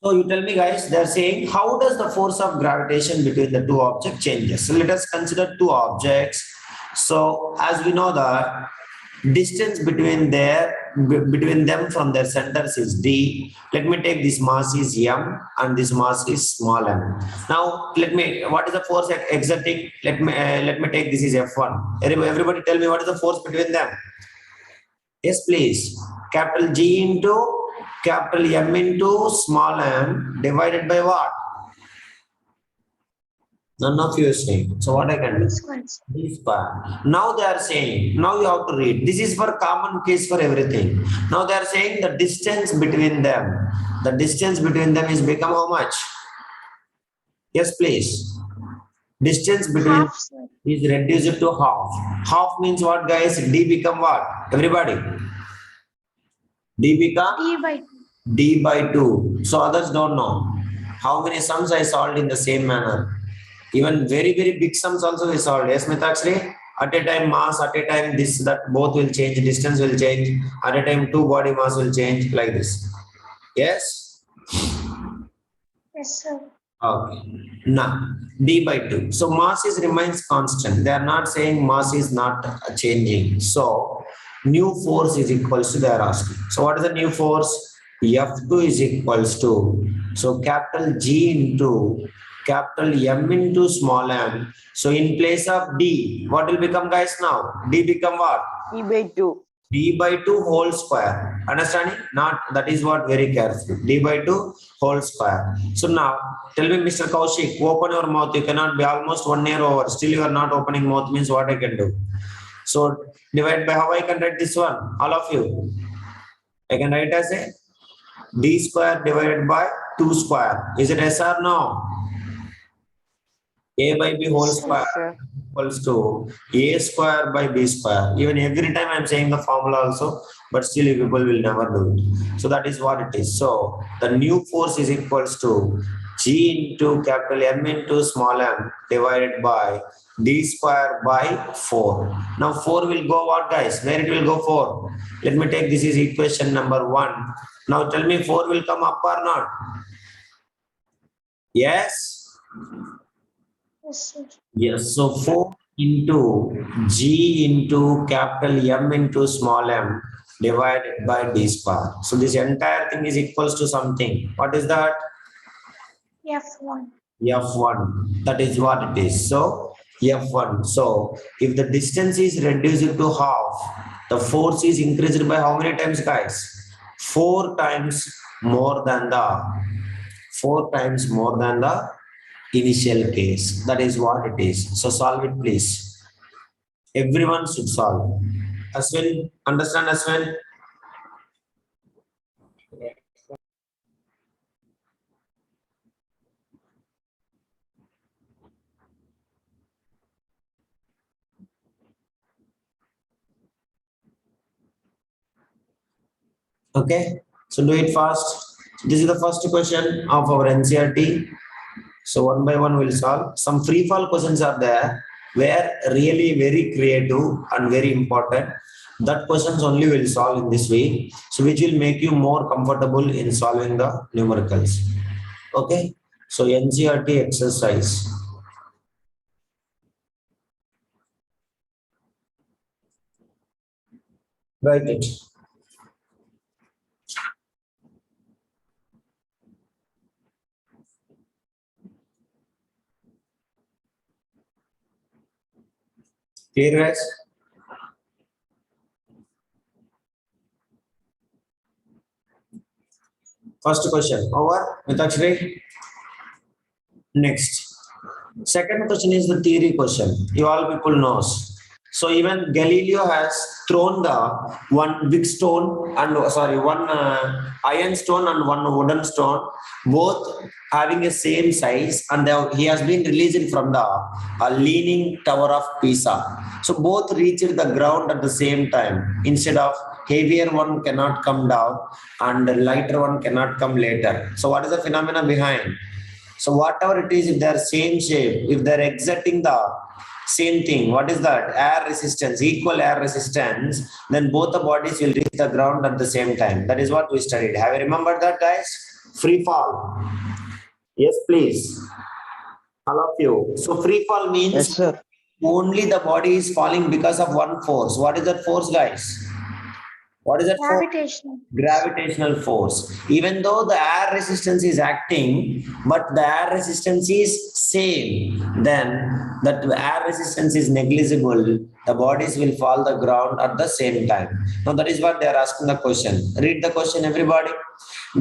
So you tell me guys, they're saying how does the force of gravitation between the two objects changes? So let us consider two objects. So as we know that distance between them from their centers is d. Let me take this mass is m and this mass is small m. Now what is the force exerting? Let me take this is F1. Everybody tell me what is the force between them? Yes, please. Capital G into capital M into small m divided by what? None of you is saying. So what I can do? D square. Now they are saying, now you have to read. This is for common case for everything. Now they are saying the distance between them. The distance between them is become how much? Yes, please. Distance between Half, sir. is reduced to half. Half means what, guys? D become what? Everybody. D become D by 2. D by 2. So others don't know. How many sums I solved in the same manner? Even very, very big sums also we solved. Yes, Mithakshri? At a time mass, at a time this, that both will change, distance will change. At a time two body mass will change like this. Yes? Yes, sir. Okay. Now, D by 2. So mass remains constant. They are not saying mass is not changing. So new force is equals to they are asking. So what is the new force? F2 is equals to, so capital G into capital M into small m. So in place of D, what will become, guys, now? D become what? E by 2. D by 2 whole square. Understanding? Not, that is what, very careful. D by 2 whole square. So now, tell me, Mr. Kaushik, open your mouth. You cannot be almost 1 year over. Still you are not opening mouth means what I can do. So divide by how I can write this one? All of you. I can write as a D square divided by 2 square. Is it yes or no? A by B whole square Sir. equals to A square by B square. Even every time I am saying the formula also, but still you people will never do it. So that is what it is. So the new force is equals to G into capital M into small m divided by D square by 4. Now 4 will go what, guys? Where it will go 4? Let me take this is equation number 1. Now tell me 4 will come up or not? Yes? Yes, sir. Yes, so 4 into G into capital M into small m divided by D square. So this entire thing is equals to something. What is that? F1. F1. That is what it is. So F1. So if the distance is reduced to half, the force is increased by how many times, guys? 4 times more than the initial case. That is what it is. So solve it, please. Everyone should solve. Aswin, understand, Aswin? Okay, so do it fast. This is the first question of our NCERT. So one by one we'll solve. Some free fall questions are there where really very creative and very important. That questions only will solve in this way. So which will make you more comfortable in solving the numericals. Okay, so NCERT exercise. Write it. Clear, guys? First question over. Mithakshri. Next. Second question is the theory question. You all people knows. So even Galileo has thrown the one big stone and one iron stone and one wooden stone, both having a same size, and he has been released from the leaning tower of Pisa. So both reached the ground at the same time. Instead of heavier one cannot come down and the lighter one cannot come later. So what is the phenomena behind? So whatever it is, if they are same shape, if they are exerting the same thing, what is that? Air resistance, equal air resistance, then both the bodies will reach the ground at the same time. That is what we studied. Have you remembered that, guys? Free fall. Yes, please. All of you. So free fall means Yes, sir. only the body is falling because of one force. What is that force, guys? What is that force? Gravitational. Gravitational force. Even though the air resistance is acting, but the air resistance is same, then that air resistance is negligible. The bodies will fall the ground at the same time. Now that is what they are asking the question. Read the question, everybody.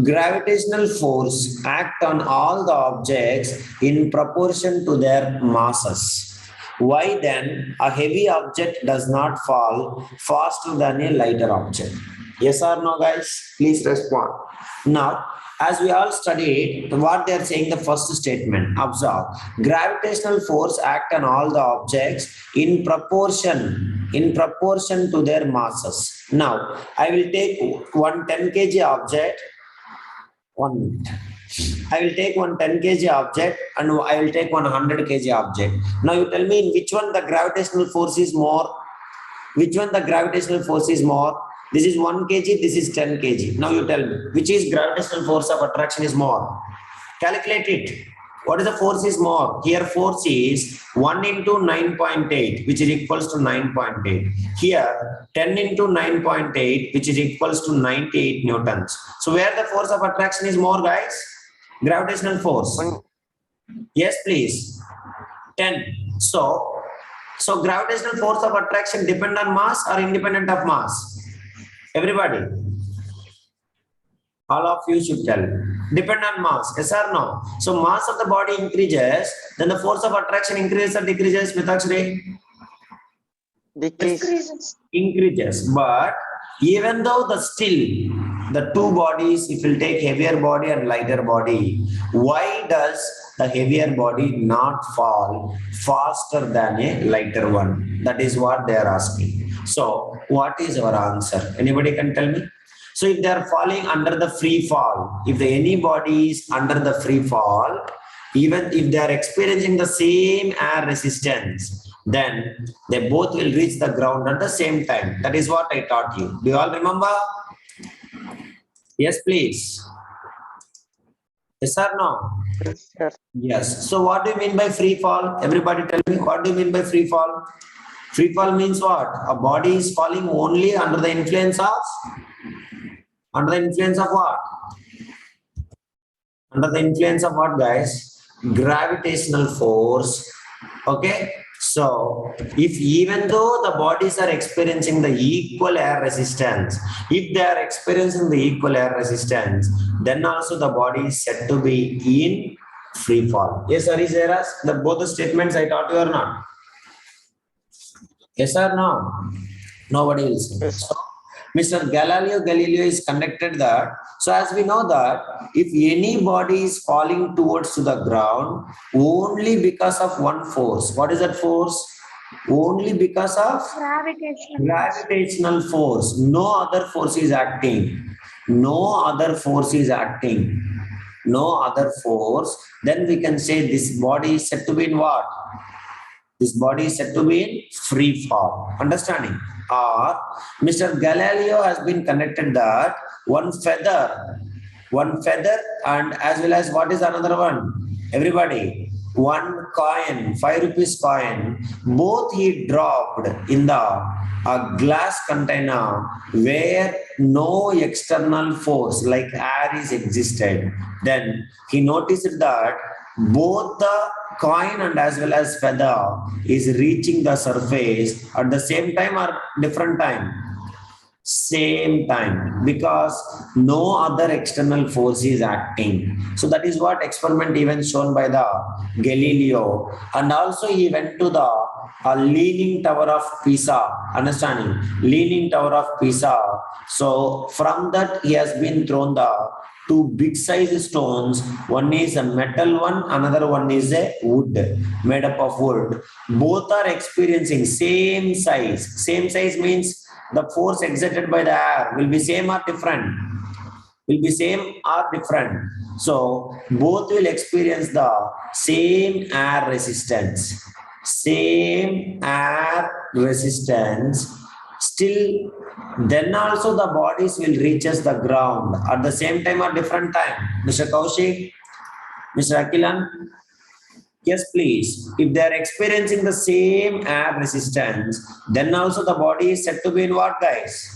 Gravitational force act on all the objects in proportion to their masses. Why then a heavy object does not fall faster than a lighter object? Yes or no, guys? Please respond. Now, as we all studied, what they are saying, the first statement, observe. Gravitational force act on all the objects in proportion to their masses. Now, I will take one 10 kg object. 1 minute. I will take one 10 kg object and I will take one 100 kg object. Now you tell me in which one the gravitational force is more? Which one the gravitational force is more? This is 1 kg, this is 10 kg. Now you tell me, which is gravitational force of attraction is more? Calculate it. What is the force is more? Here force is 1 into 9.8, which is equals to 9.8. Here 10 into 9.8, which is equals to 98 newtons. So where the force of attraction is more, guys? Gravitational force. Yes, please. 10. So gravitational force of attraction depend on mass or independent of mass? Everybody. All of you should tell. Depend on mass, yes or no? So mass of the body increases, then the force of attraction increases or decreases, Mithakshri? Decreases. Increases. But even though the two bodies, if you take heavier body and lighter body, why does the heavier body not fall faster than a lighter one? That is what they are asking. So what is our answer? Anybody can tell me? So if they are falling under the free fall, if any body is under the free fall, even if they are experiencing the same air resistance, then they both will reach the ground at the same time. That is what I taught you. Do you all remember? Yes, please. Yes or no? Yes, sir. Yes. So what do you mean by free fall? Everybody tell me, what do you mean by free fall? Free fall means what? A body is falling only under the influence of? Under the influence of what? Under the influence of what, guys? Gravitational force. Okay. So if even though the bodies are experiencing the equal air resistance, if they are experiencing the equal air resistance, then also the body is said to be in free fall. Yes, or is there both the statements I taught you or not? Yes or no? Nobody will say. Yes. So, Mr. Galileo is conducted that. So as we know that if any body is falling towards to the ground only because of one force, what is that force? Only because of gravitational force. No other force is acting. No other force is acting. No other force. Then we can say this body is said to be in what? This body is said to be in free fall. Understanding? Or Mr. Galileo has been connected that one feather and as well as what is another one? Everybody, one coin, 5 rupees coin, both he dropped in a glass container where no external force like air is existed. Then he noticed that both the coin and as well as feather is reaching the surface at the same time or different time? Same time, because no other external force is acting. So that is what experiment even shown by the Galileo. And also he went to the Leaning Tower of Pisa. Understanding? Leaning Tower of Pisa. So from that he has been thrown the two big size stones. One is a metal one, another one is a wood, made up of wood. Both are experiencing same size. Same size means the force exerted by the air will be same or different? Will be same or different. So both will experience the same air resistance. Same air resistance. still then also the bodies will reaches the ground at the same time or different time. Mr. Kaushik, Mr. Akilan, yes, please. If they are experiencing the same air resistance, then also the body is said to be in what, guys?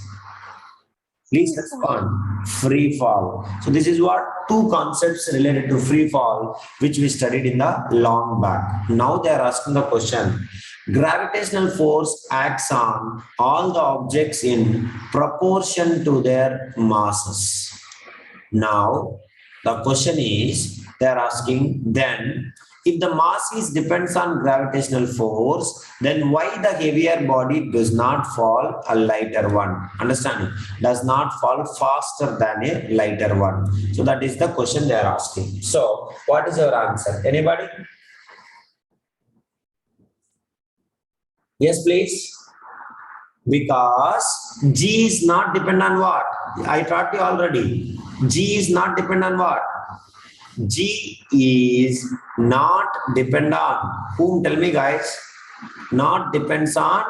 Please Free fall. respond. Free fall. So this is what two concepts related to free fall, which we studied in the long back. Now they are asking the question. Gravitational force acts on all the objects in proportion to their masses. Now, the question is, they are asking then, if the mass is depends on gravitational force, then why the heavier body does not fall a lighter one? Understand? Does not fall faster than a lighter one. So that is the question they are asking. So, what is your answer? Anybody? Yes, please. Because G is not depend on what? I taught you already. G is not depend on what? G is not depend on whom? Tell me, guys. Not depends on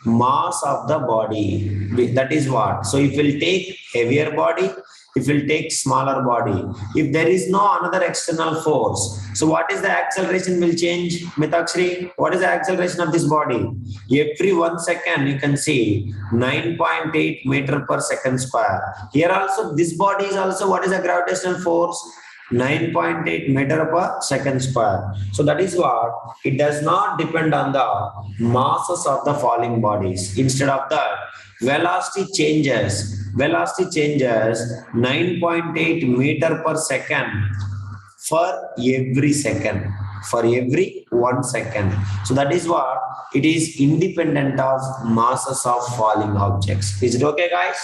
mass of the body. That is what. So if we'll take heavier body, if we'll take smaller body, if there is no another external force, so what is the acceleration will change? Mitakshri, what is the acceleration of this body? Every 1 second you can see 9.8 meter per second square. Here also this body is also what is the gravitational force? 9.8 meter per second square. So that is what, it does not depend on the masses of the falling bodies. Instead of that, velocity changes 9.8 meter per second for every second, for every 1 second. So that is what, it is independent of masses of falling objects. Is it okay, guys?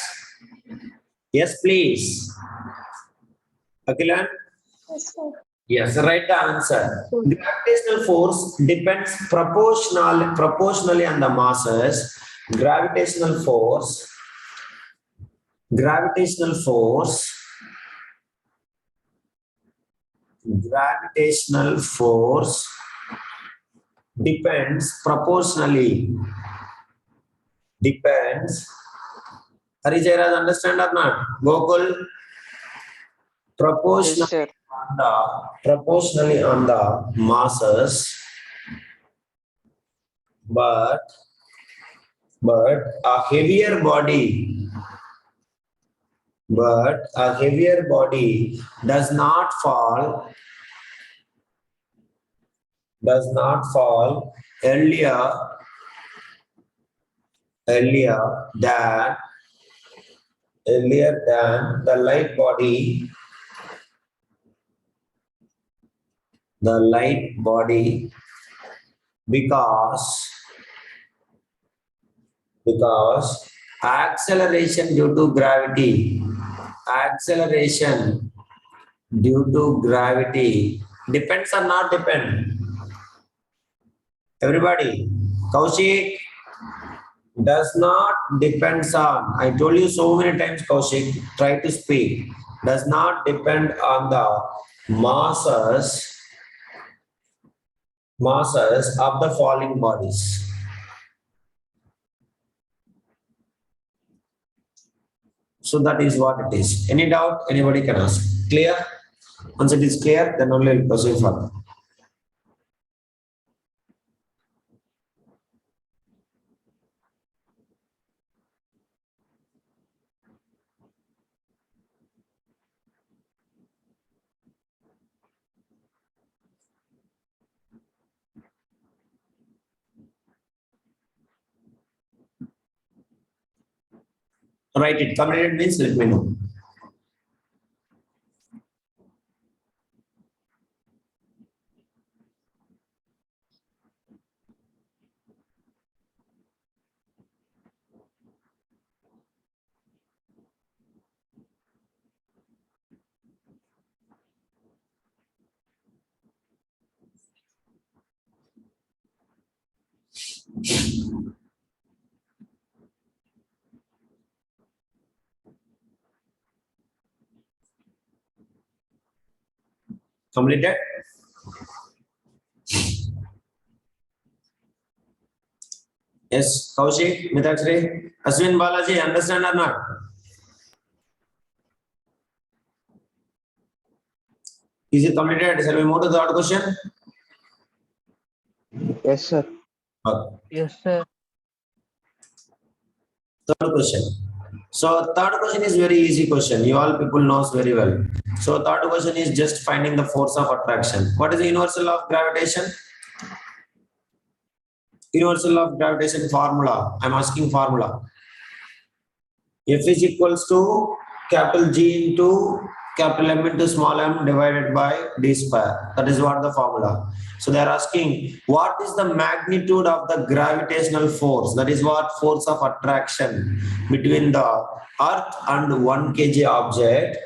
Yes, please. Akilan? Yes, sir. Yes, right answer. Gravitational force depends proportionally on the masses. Gravitational force gravitational force depends proportionally. Depends. Hari Jairaj, understand or not? Gokul? Yes, sir. Proportionally on the masses, but a heavier body does not fall earlier than the light body because acceleration due to gravity depends or not depend? Everybody, Kaushik, does not depends on, I told you so many times, Kaushik, try to speak, does not depend on the masses of the falling bodies. So that is what it is. Any doubt? Anybody can ask. Clear? Once it is clear, then only we'll proceed further. Write it. Completed means let me know. Completed? Yes, Kaushik, Mitakshri? Ashwin Balaji, understand or not? Is it completed? Shall we move to the third question? Yes, sir. Okay. Yes, sir. Third question. So third question is very easy question. You all people knows very well. So third question is just finding the force of attraction. What is the universal law of gravitation? Universal law of gravitation formula. I'm asking formula. F is equals to capital G into capital M into small m divided by d square. That is what the formula. So they are asking what is the magnitude of the gravitational force? That is what force of attraction between the earth and 1 kg object,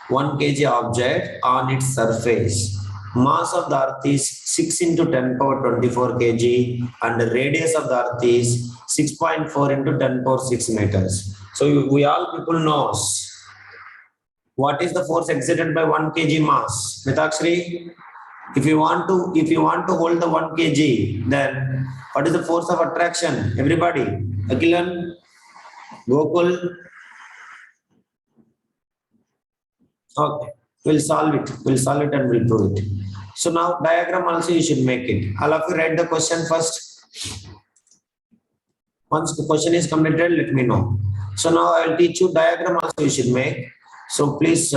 1 kg object on its surface. Mass of the earth is 6 into 10 power 24 kg and the radius of the earth is 6.4 into 10 power 6 meters. So we all people knows what is the force exerted by 1 kg mass. Mitakshri, if you want to hold the 1 kg, then what is the force of attraction? Everybody, Akilan, Gokul. Okay, we'll solve it and we'll prove it. So now diagram also you should make it. All of you write the question first. Once the question is completed, let me know. So now I will teach you diagram also you should make. So please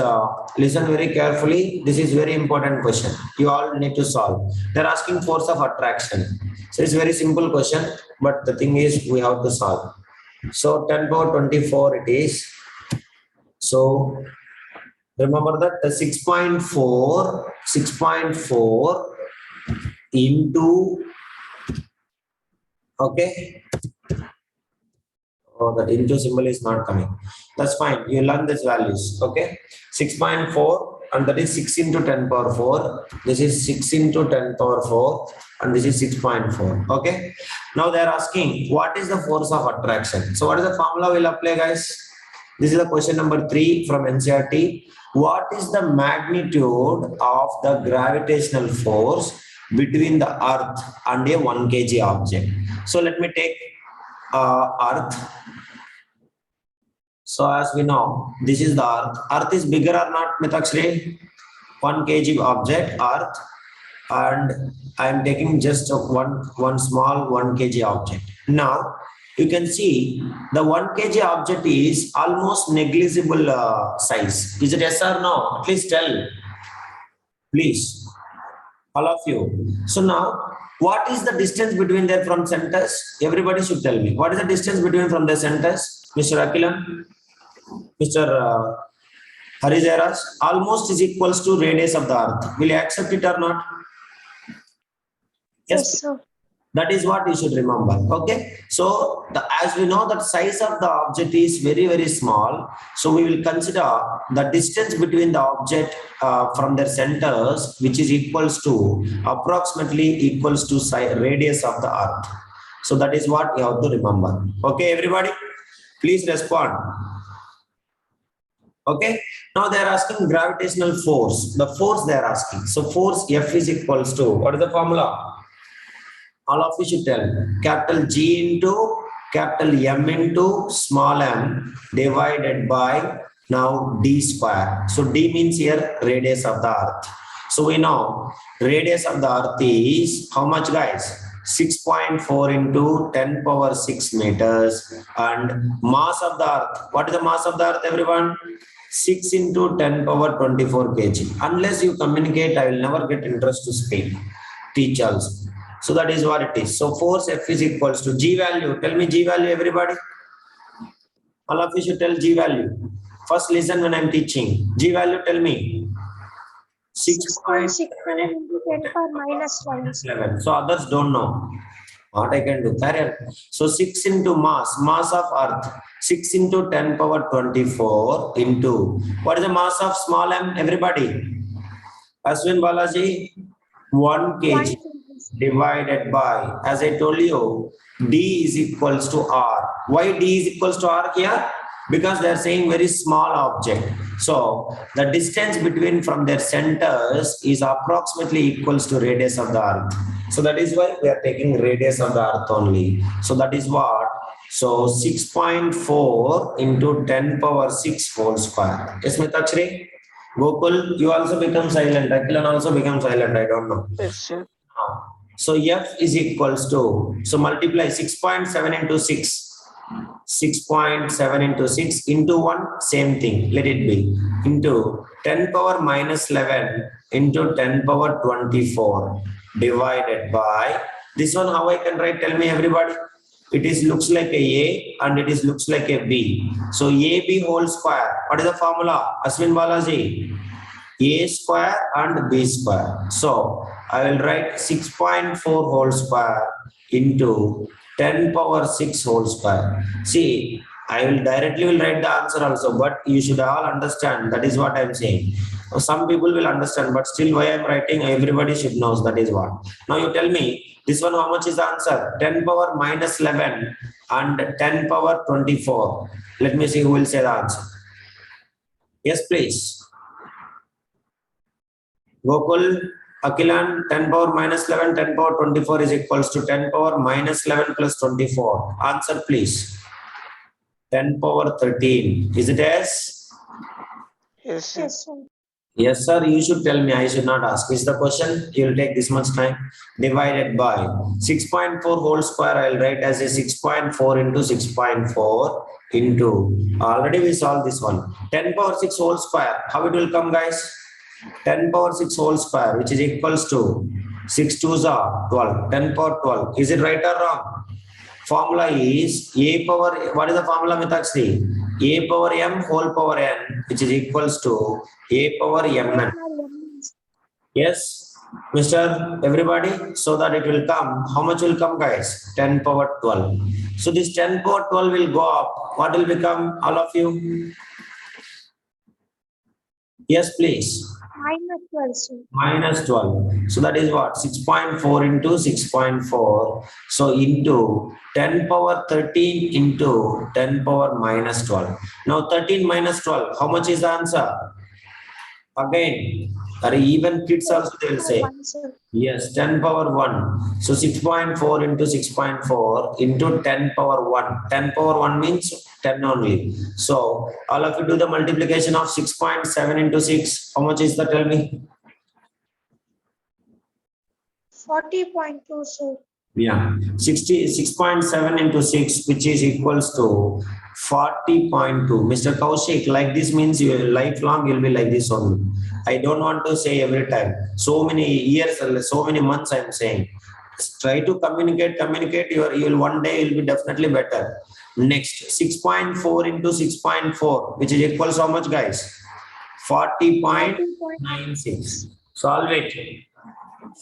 listen very carefully. This is very important question. You all need to solve. They're asking force of attraction. So it's very simple question, but the thing is we have to solve. So 10 power 24 it is. So remember that the 6.4 into, okay. Oh, that into symbol is not coming. That's fine. You learn these values. Okay. 6.4 and that is 6 into 10 power 4. This is 6 into 10 power 4 and this is 6.4. Okay. Now they are asking what is the force of attraction. So what is the formula we'll apply, guys? This is the question number 3 from NCERT. What is the magnitude of the gravitational force between the earth and a 1 kg object? So let me take earth. So as we know, this is the earth. Earth is bigger or not, Mitakshri? 1 kg object, earth, and I am taking just one small 1 kg object. Now you can see the 1 kg object is almost negligible size. Is it yes or no? At least tell, please, all of you. So now, what is the distance between them from centers? Everybody should tell me. What is the distance between from the centers? Mr. Akilam, Mr. Harijaras, almost is equals to radius of the earth. Will you accept it or not? Yes, sir. That is what you should remember. Okay. So as we know that size of the object is very, very small. So we will consider the distance between the object from their centers, which is equals to approximately equals to radius of the earth. So that is what you have to remember. Okay, everybody, please respond. Okay. Now they are asking gravitational force. The force they are asking. So force F is equals to, what is the formula? All of you should tell. Capital G into capital M into small m divided by now d square. So d means here radius of the earth. So we know radius of the earth is how much, guys? 6.4 into 10 power 6 meters, and mass of the earth. What is the mass of the earth, everyone? 6 into 10 power 24 kg. Unless you communicate, I will never get interest to speak. Teach also. So that is what it is. So force F is equals to G value. Tell me G value, everybody. All of you should tell G value. First listen when I am teaching. G value, tell me. 6.67 into 10 power minus 11. So others don't know what I can do. So 6 into mass of earth. 6 into 10 power 24 into, what is the mass of small m, everybody? Ashwin Balaji, 1 kg divided by, as I told you, D is equals to R. Why D is equals to R here? Because they are saying very small object. So the distance between from their centers is approximately equals to radius of the earth. So that is why we are taking radius of the earth only. So that is what So 6.4 into 10 power 6 whole square. Yes, Mitakshri? Gokul, you also become silent. Akilan also become silent. I don't know. Yes, sir. So F is equals to, so multiply 6.7 into 6. 6.7 into 6 into 1, same thing, let it be, into 10 power minus 11 into 10 power 24 divided by, this one how I can write, tell me everybody. It is looks like a and it is looks like a B. So AB whole square, what is the formula? Aswin Balaji? A square and B square. So I will write 6.4 whole square into 10 power 6 whole square. See, I will directly will write the answer also, but you should all understand. That is what I am saying. Some people will understand, but still why I am writing, everybody should know that is what. Now you tell me, this one how much is the answer? 10 power minus 11 and 10 power 24. Let me see who will say the answer. Yes, please. Gokul, Akilan, 10 power minus 11, 10 power 24 is equals to 10 power minus 11 plus 24. Answer please. 10 power 13. Is it yes? Yes, sir. Yes, sir. Yes, sir. You should tell me. I should not ask. Is the question? You will take this much time. Divided by 6.4 whole square. I will write as a 6.4 into 6.4 into. Already we solved this one. 10 power 6 whole square. How it will come, guys? 10 power 6 whole square, which is equals to 6 2s are 12. 10 power 12. Is it right or wrong? Formula is a power, what is the formula, Mitakshri? A power m whole power n, which is equals to a power mn. Yes, Mr. Everybody, so that it will come. How much will come, guys? 10 power 12. So this 10 power 12 will go up. What will become, all of you? Yes, please. Minus 12, sir. Minus 12. So that is what? 6.4 into 6.4. So into 10 power 13 into 10 power minus 12. Now 13 minus 12. How much is the answer? Again, or even kids also they will say. 1, sir. Yes, 10 power 1. So 6.4 into 6.4 into 10 power 1. 10 power 1 means 10 only. So all of you do the multiplication of 6.7 into 6. How much is that? Tell me. 40.2, sir. Yeah, 66.7 into 6, which is equals to 40.2. Mr. Kaushik, like this means you lifelong you'll be like this only. I don't want to say every time. So many years, so many months I'm saying. Try to communicate, you'll one day you'll be definitely better. Next, 6.4 into 6.4, which is equals how much, guys? 40.96. Solve it.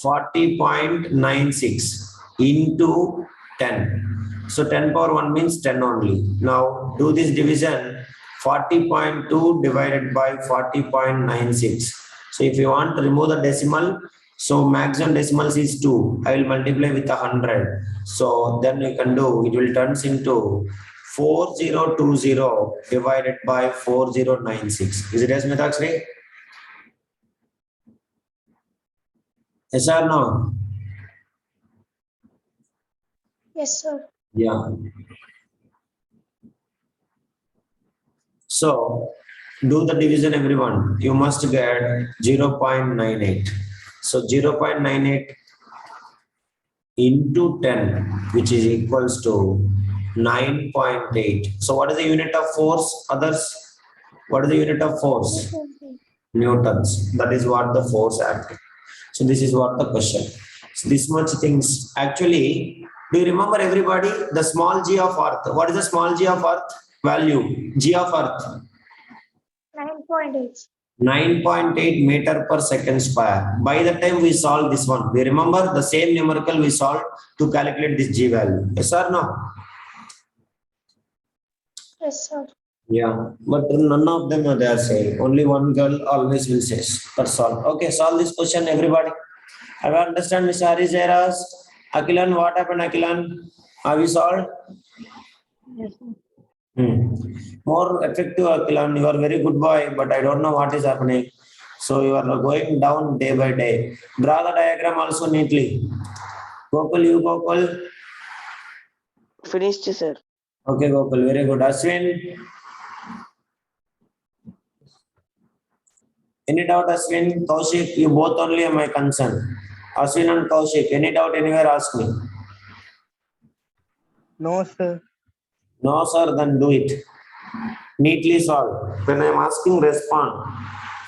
40.96 into 10. So 10 power 1 means 10 only. Now do this division. 40.2 divided by 40.96. So if you want to remove the decimal, so maximum decimals is 2. I will multiply with 100. So then you can do, it will turns into 4020 divided by 4096. Is it yes, Mitakshri? Yes or no? Yes, sir. Yeah. So do the division, everyone. You must get 0.98. So 0.98 into 10, which is equals to 9.8. So what is the unit of force? Others, what is the unit of force? Newtons. That is what the force acting. So this is what the question. So this much things. Actually, do you remember everybody the small g of earth? What is the small g of earth? Value. G of earth. 9.8. 9.8 meter per second square. By the time we solve this one, we remember the same numerical we solved to calculate this g value. Yes or no? Yes, sir. Yeah, but none of them are there saying. Only one girl always will say. That's all. Okay, solve this question, everybody. Have you understand, Mr. Hari's errors? Akilan, what happened, Akilan? Have you solved? Yes, sir. More effective, Akilan. You are very good boy, but I don't know what is happening. So you are going down day by day. Draw the diagram also neatly. Gokul, you Gokul. Finished, sir. Okay, Gokul, very good. Ashwin, any doubt, Ashwin? Kaushik, you both only are my concern. Ashwin and Kaushik, any doubt anywhere, ask me. No, sir. No, sir, then do it. Neatly solve. When I am asking, respond.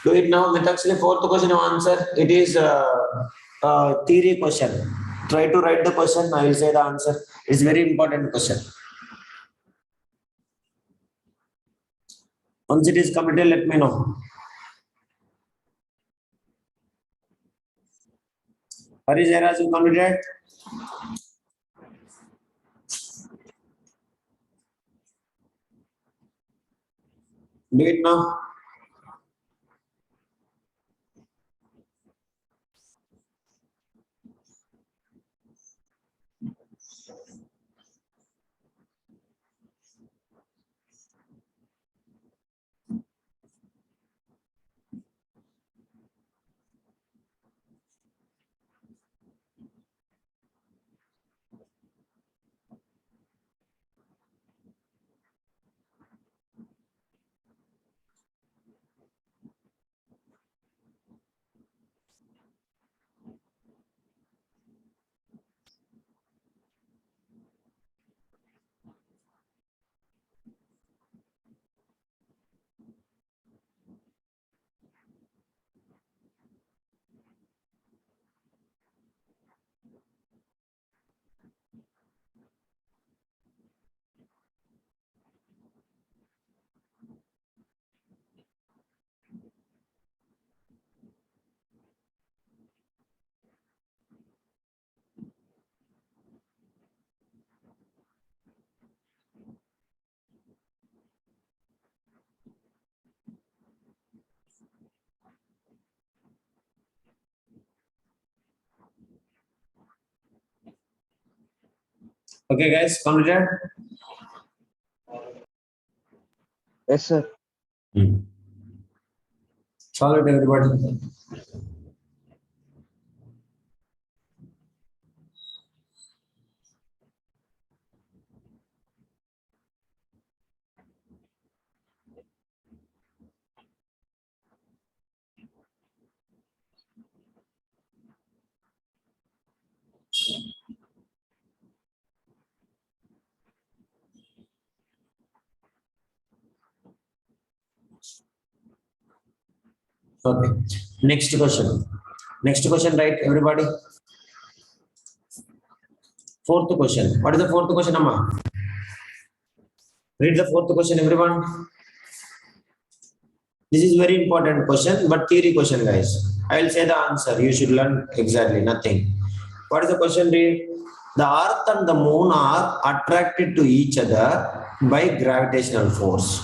Do it now. With actually fourth question of answer, it is a theory question. Try to write the question. I will say the answer. It's very important question. Once it is completed, let me know. Harish Jairaj, you completed? Do it now. Okay, guys, completed? Yes, sir. Solve it, everybody. Okay. Next question. Next question, right, everybody? Fourth question. What is the fourth question, Amma? Read the fourth question, everyone. This is very important question, but theory question, guys. I will say the answer. You should learn exactly nothing. What is the question? Read. The Earth and the Moon are attracted to each other by gravitational force.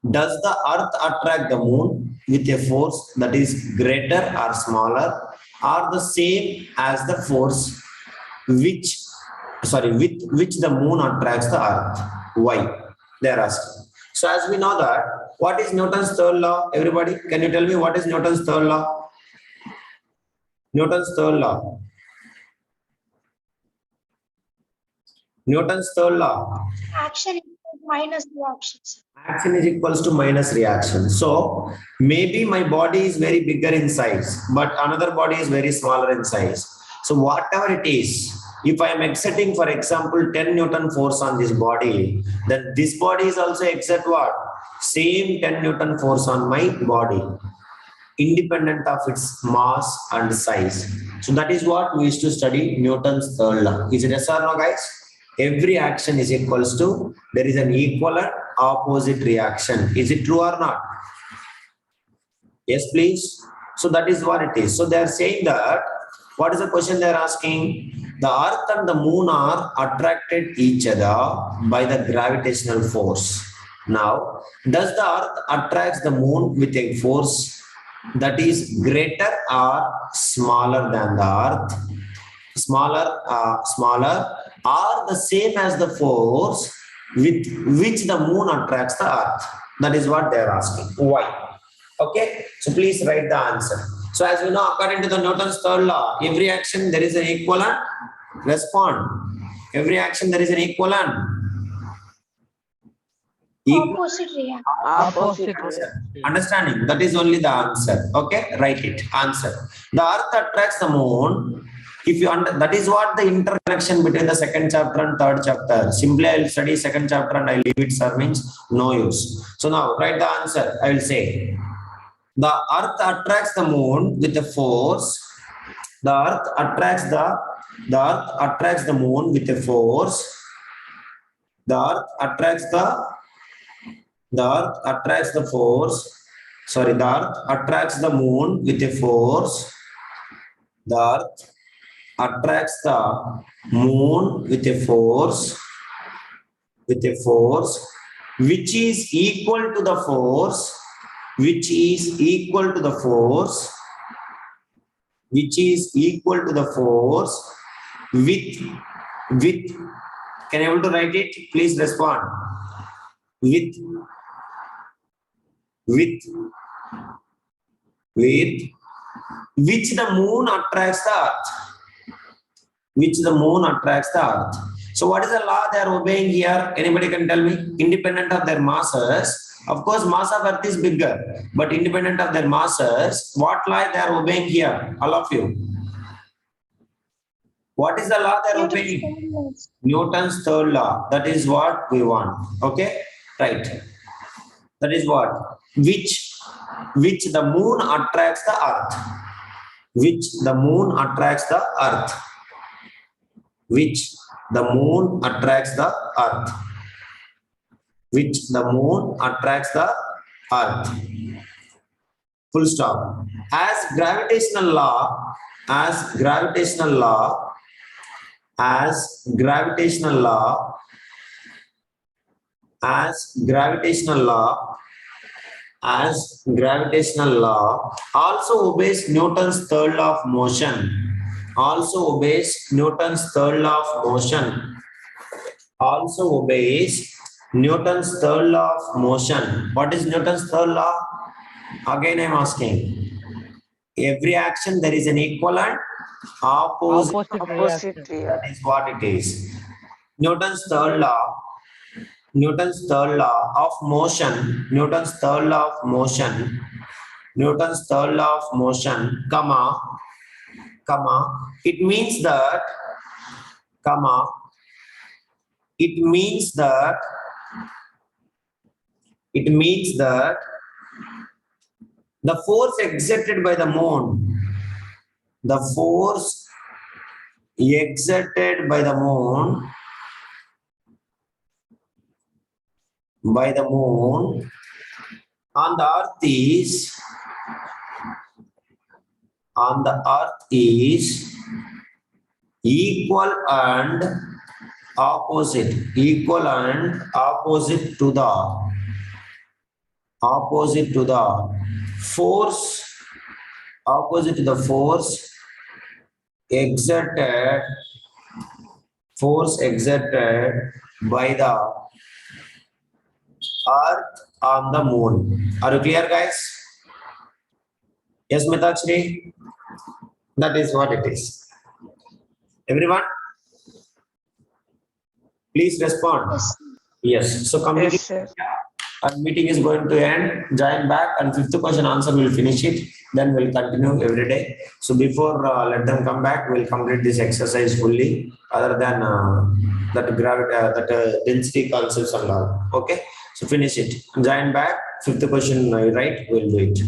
Does the Earth attract the Moon with a force that is greater or smaller, or the same as the force which, with which the Moon attracts the Earth? Why? They are asking. So as we know that, what is Newton's third law? Everybody, can you tell me what is Newton's third law? Newton's third law. Newton's third law. Action equals minus reaction, sir. Action is equals to minus reaction. So maybe my body is very bigger in size, but another body is very smaller in size. So whatever it is, if I am exerting, for example, 10 Newton force on this body, then this body is also exert what? Same 10 Newton force on my body, independent of its mass and size. So that is what we used to study Newton's third law. Is it yes or no, guys? Every action is equals to, there is an equal and opposite reaction. Is it true or not? Yes, please. So that is what it is. So they are saying that, what is the question they are asking? The Earth and the Moon are attracted each other by the gravitational force. Now, does the Earth attracts the Moon with a force that is greater or smaller than the Earth? Smaller or the same as the force with which the Moon attracts the Earth? That is what they are asking. Why? Okay, so please write the answer. So as we know, according to the Newton's third law, every action there is an equivalent respond. Every action there is an equivalent Equal Opposite reaction. Opposite. understanding. That is only the answer. Okay, write it. Answer. The earth attracts the moon. If you that is what the interconnection between the second chapter and third chapter. Simply I will study second chapter and I leave it, sir, means no use. So now write the answer. I will say the earth attracts the moon with a force. The earth attracts the moon with a force. The earth attracts the force. Sorry, the earth attracts the moon with a force. The earth attracts the moon with a force. Which is equal to the force. Which is equal to the force. Which is equal to the force with. Can you able to write it? Please respond. With which the moon attracts the earth. Which the moon attracts the earth. So what is the law they are obeying here? Anybody can tell me? Independent of their masses. Of course, mass of earth is bigger, but independent of their masses, what law they are obeying here? All of you. What is the law they are obeying? Newton's third law. That is what we want. Okay, right. That is what which the moon attracts the earth. Which the moon attracts the earth. Which the moon attracts the earth. Which the moon attracts the earth. Full stop. As gravitational law also obeys Newton's third law of motion. Also obeys Newton's third law of motion. Also obeys Newton's third law of motion. What is Newton's third law? Again, I am asking. Every action there is an equivalent opposite. That is what it is. Newton's third law of motion. Newton's third law of motion. Newton's third law of motion, comma. It means that, the force exerted by the moon, on the earth is equal and opposite to the force exerted by the earth on the moon. Are you clear, guys? Yes, Mitachri? That is what it is. Everyone? Please respond. Yes. Yes. So community and meeting is going to end. Join back and fifth question answer will finish it. Then we'll continue every day. So before let them come back, we'll complete this exercise fully. Other than that density concepts and all. Okay. So finish it. Join back. Fifth question, right? We'll do it.